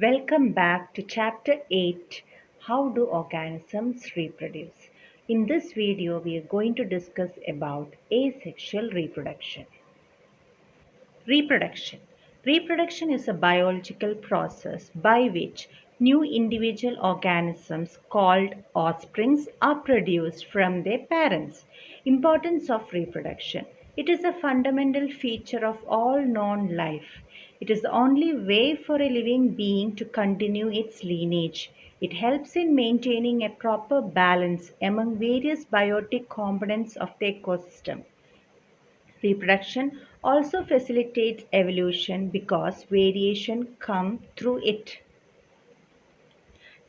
Welcome back to Chapter 8, How Do Organisms Reproduce? In this video, we are going to discuss about asexual reproduction. Reproduction. Reproduction is a biological process by which new individual organisms called offsprings are produced from their parents. Importance of reproduction. It is a fundamental feature of all known life. It is the only way for a living being to continue its lineage. It helps in maintaining a proper balance among various biotic components of the ecosystem. Reproduction also facilitates evolution because variation comes through it.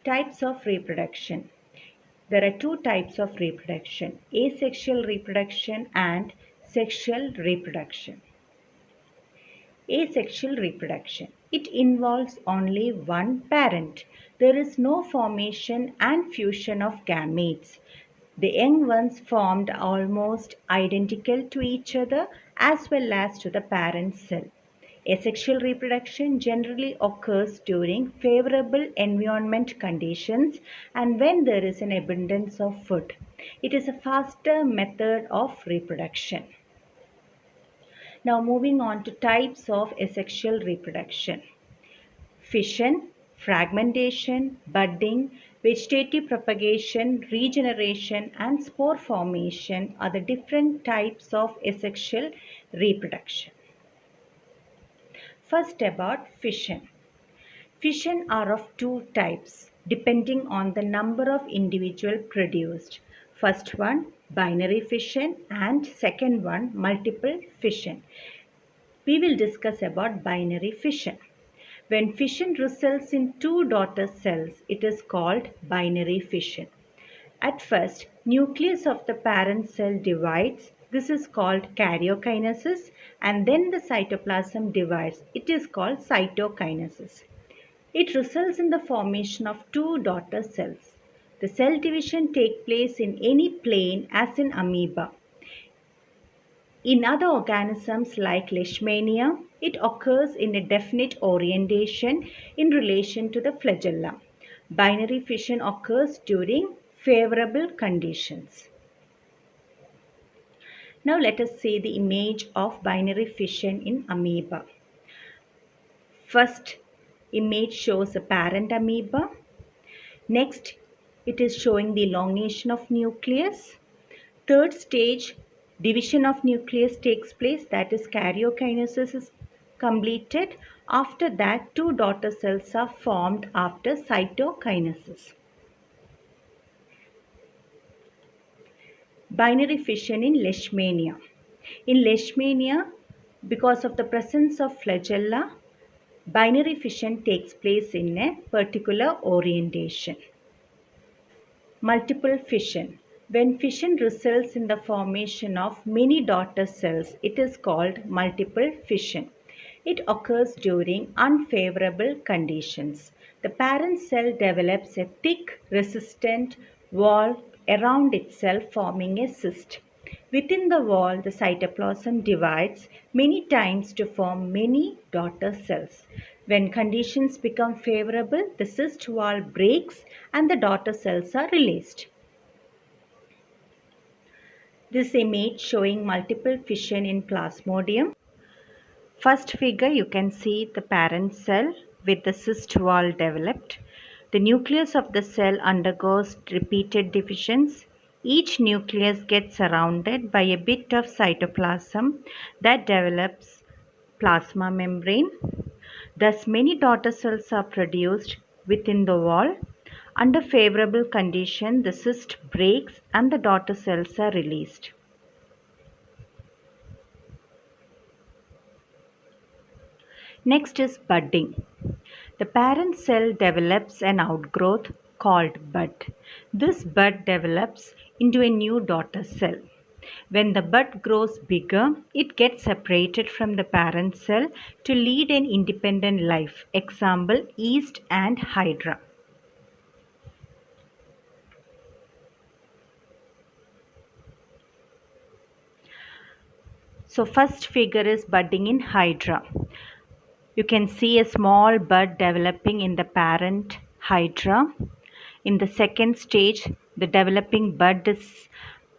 Types of reproduction. There are two types of reproduction: asexual reproduction and sexual reproduction. Asexual reproduction. It involves only one parent. There is no formation and fusion of gametes. The young ones formed almost identical to each other as well as to the parent cell. Asexual reproduction generally occurs during favorable environment conditions and when there is an abundance of food. It is a faster method of reproduction. Now moving on to types of asexual reproduction. Fission, fragmentation, budding, vegetative propagation, regeneration, and spore formation are the different types of asexual reproduction. First, about fission. Fission are of two types depending on the number of individual produced. First one, binary fission, and second one, multiple fission. We will discuss about binary fission. When fission results in two daughter cells, it is called binary fission. At first, nucleus of the parent cell divides. This is called karyokinesis, and then the cytoplasm divides. It is called cytokinesis. It results in the formation of two daughter cells. The cell division takes place in any plane as in amoeba. In other organisms like Leishmania, it occurs in a definite orientation in relation to the flagella. Binary fission occurs during favorable conditions. Now let us see the image of binary fission in amoeba. First image shows a parent amoeba. Next, it is showing the elongation of nucleus. Third stage, division of nucleus takes place, that is karyokinesis is completed. After that, two daughter cells are formed after cytokinesis. Binary fission in Leishmania. In Leishmania, because of the presence of flagella, binary fission takes place in a particular orientation. Multiple fission. When fission results in the formation of many daughter cells, it is called multiple fission. It occurs during unfavorable conditions. The parent cell develops a thick, resistant wall around itself, forming a cyst. Within the wall, the cytoplasm divides many times to form many daughter cells. When conditions become favorable, the cyst wall breaks and the daughter cells are released. This image showing multiple fission in Plasmodium. First figure, you can see the parent cell with the cyst wall developed. The nucleus of the cell undergoes repeated divisions. Each nucleus gets surrounded by a bit of cytoplasm that develops plasma membrane. Thus, many daughter cells are produced within the wall. Under favorable condition, the cyst breaks and the daughter cells are released. Next is budding. The parent cell develops an outgrowth called bud. This bud develops into a new daughter cell. When the bud grows bigger, it gets separated from the parent cell to lead an independent life. Example, yeast and hydra. So first figure is budding in hydra. You can see a small bud developing in the parent hydra. In the second stage, the developing bud is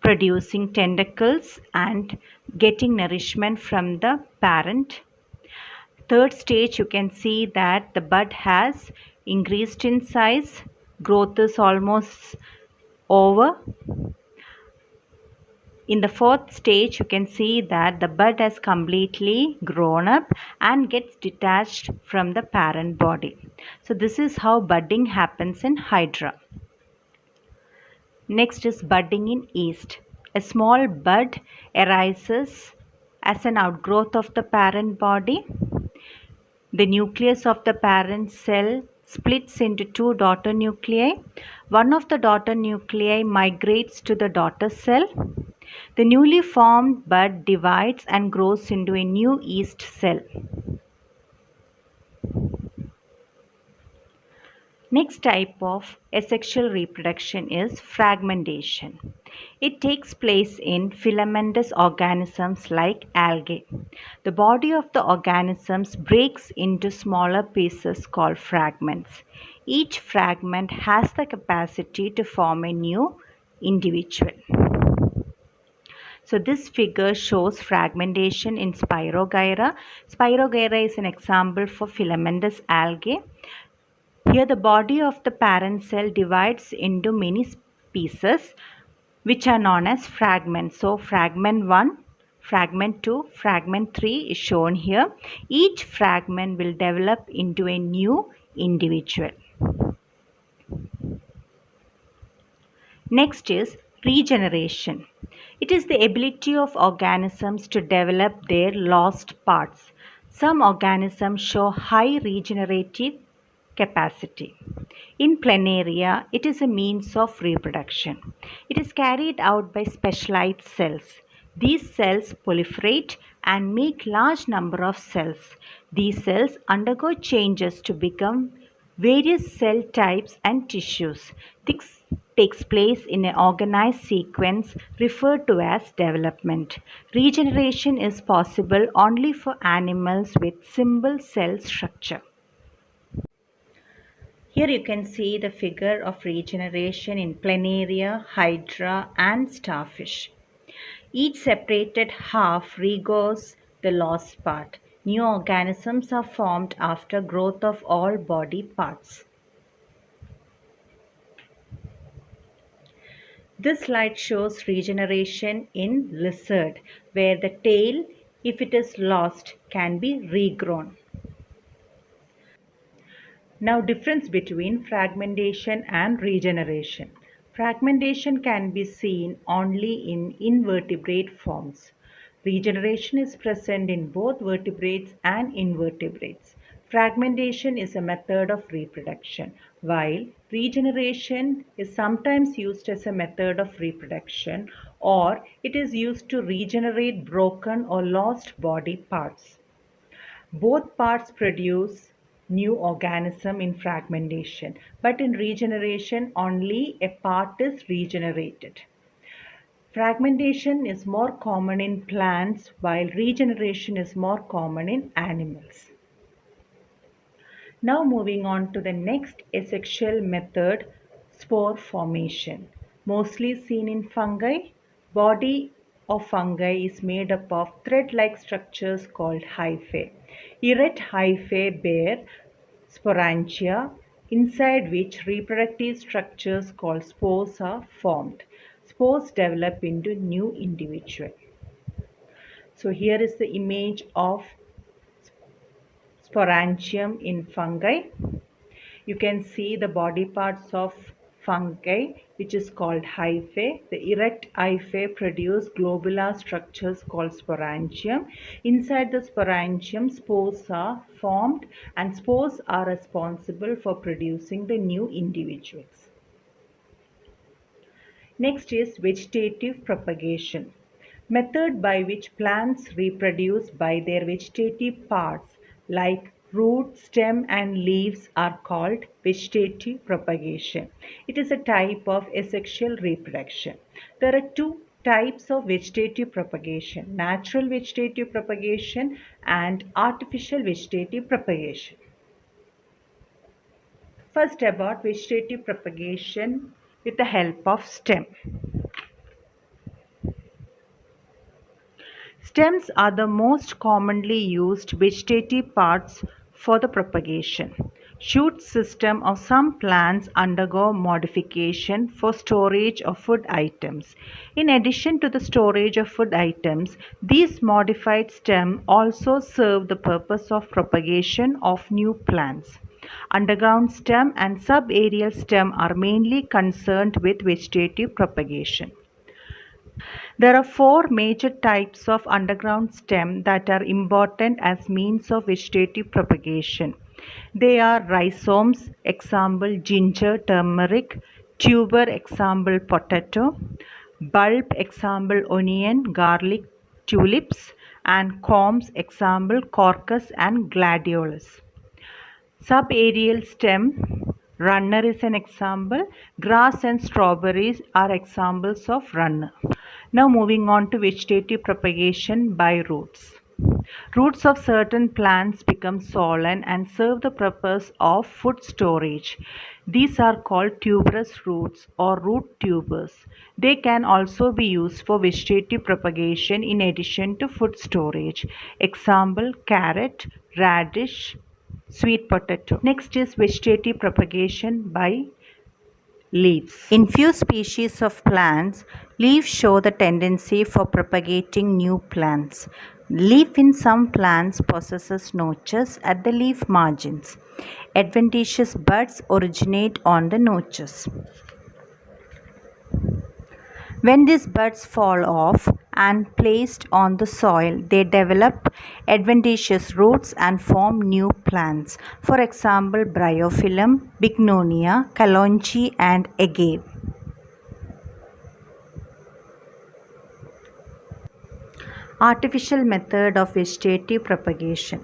producing tentacles and getting nourishment from the parent. Third stage, you can see that the bud has increased in size, growth is almost over. In the fourth stage, you can see that the bud has completely grown up and gets detached from the parent body. So this is how budding happens in hydra. Next is budding in yeast. A small bud arises as an outgrowth of the parent body. The nucleus of the parent cell splits into two daughter nuclei. One of the daughter nuclei migrates to the daughter cell. The newly formed bud divides and grows into a new yeast cell. Next type of asexual reproduction is fragmentation. It takes place in filamentous organisms like algae. The body of the organisms breaks into smaller pieces called fragments. Each fragment has the capacity to form a new individual. So this figure shows fragmentation in Spirogyra. Spirogyra is an example for filamentous algae. Here the body of the parent cell divides into many pieces which are known as fragments. So fragment 1, fragment 2, fragment 3 is shown here. Each fragment will develop into a new individual. Next is regeneration. It is the ability of organisms to develop their lost parts. Some organisms show high regenerative capacity. In planaria, it is a means of reproduction. It is carried out by specialized cells. These cells proliferate and make large number of cells. These cells undergo changes to become various cell types and tissues. This takes place in an organized sequence referred to as development. Regeneration is possible only for animals with simple cell structure. Here you can see the figure of regeneration in planaria, hydra and starfish. Each separated half regrows the lost part. New organisms are formed after growth of all body parts. This slide shows regeneration in lizard, where the tail, if it is lost, can be regrown. Now, difference between fragmentation and regeneration. Fragmentation can be seen only in invertebrate forms. Regeneration is present in both vertebrates and invertebrates. Fragmentation is a method of reproduction, while regeneration is sometimes used as a method of reproduction, or it is used to regenerate broken or lost body parts. Both parts produce new organism in fragmentation, but in regeneration only a part is regenerated. Fragmentation is more common in plants while regeneration is more common in animals. Now moving on to the next asexual method, spore formation. Mostly seen in fungi, body of fungi is made up of thread-like structures called hyphae. Erect hyphae bear sporangia, inside which reproductive structures called spores are formed. Spores develop into new individual. So here is the image of sporangium in fungi. You can see the body parts of fungi, which is called hyphae. The erect hyphae produce globular structures called sporangium. Inside the sporangium, spores are formed, and spores are responsible for producing the new individuals. Next is vegetative propagation. Method by which plants reproduce by their vegetative parts like root, stem and leaves are called vegetative propagation. It is a type of asexual reproduction. There are two types of vegetative propagation: natural vegetative propagation and artificial vegetative propagation. First, about vegetative propagation with the help of stem. Stems are the most commonly used vegetative parts for the propagation. Shoot system of some plants undergo modification for storage of food items. In addition to the storage of food items, these modified stems also serve the purpose of propagation of new plants. Underground stem and subaerial stem are mainly concerned with vegetative propagation. There are four major types of underground stem that are important as means of vegetative propagation. They are rhizomes, example ginger, turmeric; tuber, example potato; bulb, example onion, garlic, tulips; and corms, example crocus and gladiolus. Subaerial stem, runner is an example. Grass and strawberries are examples of runner. Now moving on to vegetative propagation by roots. Roots of certain plants become swollen and serve the purpose of food storage. These are called tuberous roots or root tubers. They can also be used for vegetative propagation in addition to food storage. Example: carrot, radish, sweet potato. Next is vegetative propagation by leaves. In few species of plants, leaves show the tendency for propagating new plants. Leaf in some plants possesses notches at the leaf margins. Adventitious buds originate on the notches. When these buds fall off and placed on the soil, they develop adventitious roots and form new plants. For example, bryophyllum, bignonia, kalonchi and agave. Artificial method of vegetative propagation.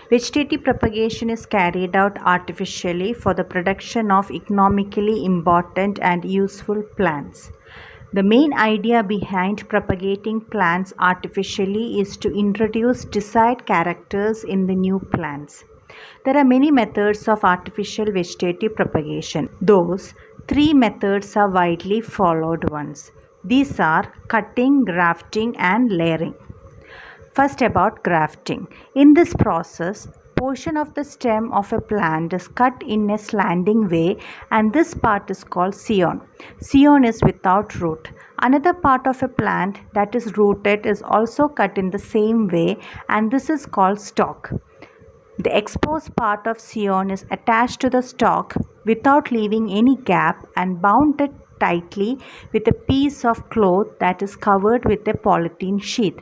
Vegetative propagation is carried out artificially for the production of economically important and useful plants. The main idea behind propagating plants artificially is to introduce desired characters in the new plants. There are many methods of artificial vegetative propagation. Those three methods are widely followed ones. These are cutting, grafting and layering. First, about grafting. In this process, portion of the stem of a plant is cut in a slanting way and this part is called scion. Scion is without root. Another part of a plant that is rooted is also cut in the same way and this is called stalk. The exposed part of scion is attached to the stalk without leaving any gap and bound tightly with a piece of cloth that is covered with a polythene sheath.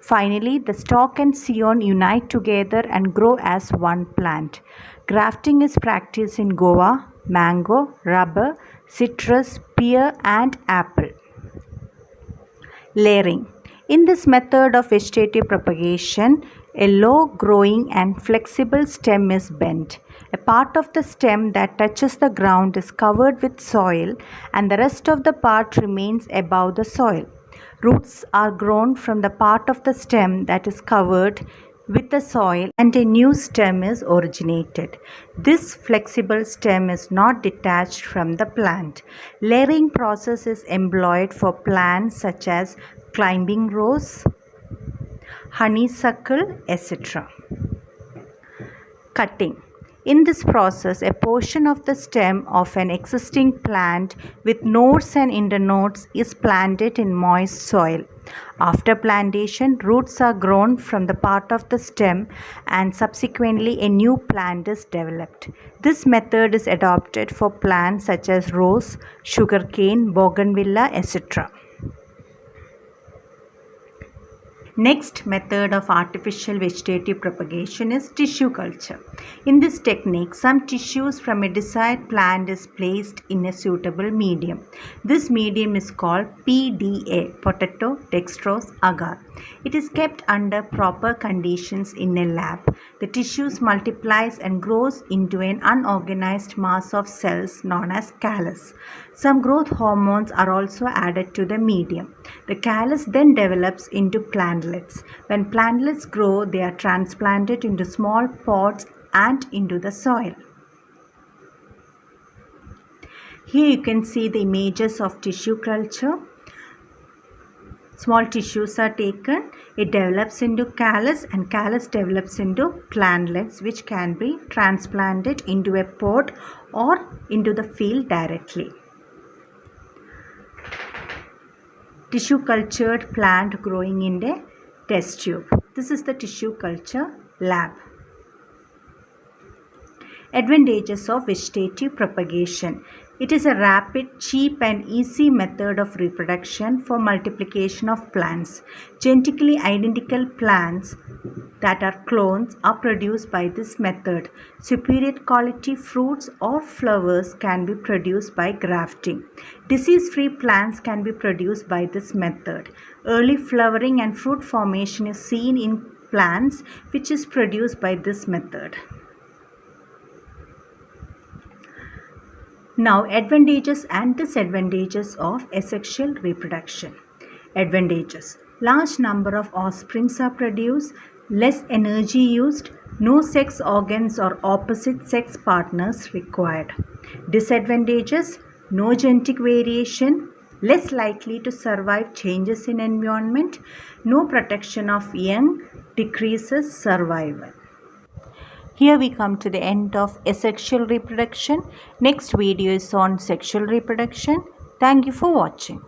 Finally, the stalk and scion unite together and grow as one plant. Grafting is practiced in guava, mango, rubber, citrus, pear and apple. Layering. In this method of vegetative propagation, a low-growing and flexible stem is bent. A part of the stem that touches the ground is covered with soil and the rest of the part remains above the soil. Roots are grown from the part of the stem that is covered with the soil and a new stem is originated. This flexible stem is not detached from the plant. Layering process is employed for plants such as climbing rose, honeysuckle, etc. Cutting. In this process, a portion of the stem of an existing plant with nodes and internodes is planted in moist soil. After plantation, roots are grown from the part of the stem and subsequently a new plant is developed. This method is adopted for plants such as rose, sugarcane, bougainvillea, etc. Next method of artificial vegetative propagation is tissue culture. In this technique, some tissues from a desired plant is placed in a suitable medium. This medium is called PDA, potato, dextrose, agar. It is kept under proper conditions in a lab. The tissues multiplies and grows into an unorganized mass of cells known as callus. Some growth hormones are also added to the medium. The callus then develops into plantlets. When plantlets grow, they are transplanted into small pots and into the soil. Here you can see the images of tissue culture. Small tissues are taken, it develops into callus and callus develops into plantlets which can be transplanted into a pot or into the field directly. Tissue cultured plant growing in a test tube. This is the tissue culture lab. Advantages of vegetative propagation. It is a rapid, cheap and easy method of reproduction for multiplication of plants. Genetically identical plants that are clones are produced by this method. Superior quality fruits or flowers can be produced by grafting. Disease-free plants can be produced by this method. Early flowering and fruit formation is seen in plants which is produced by this method. Now, advantages and disadvantages of asexual reproduction. Advantages. Large number of offsprings are produced, less energy used, no sex organs or opposite sex partners required. Disadvantages. No genetic variation, less likely to survive changes in environment, no protection of young, decreases survival. Here we come to the end of asexual reproduction. Next video is on sexual reproduction. Thank you for watching.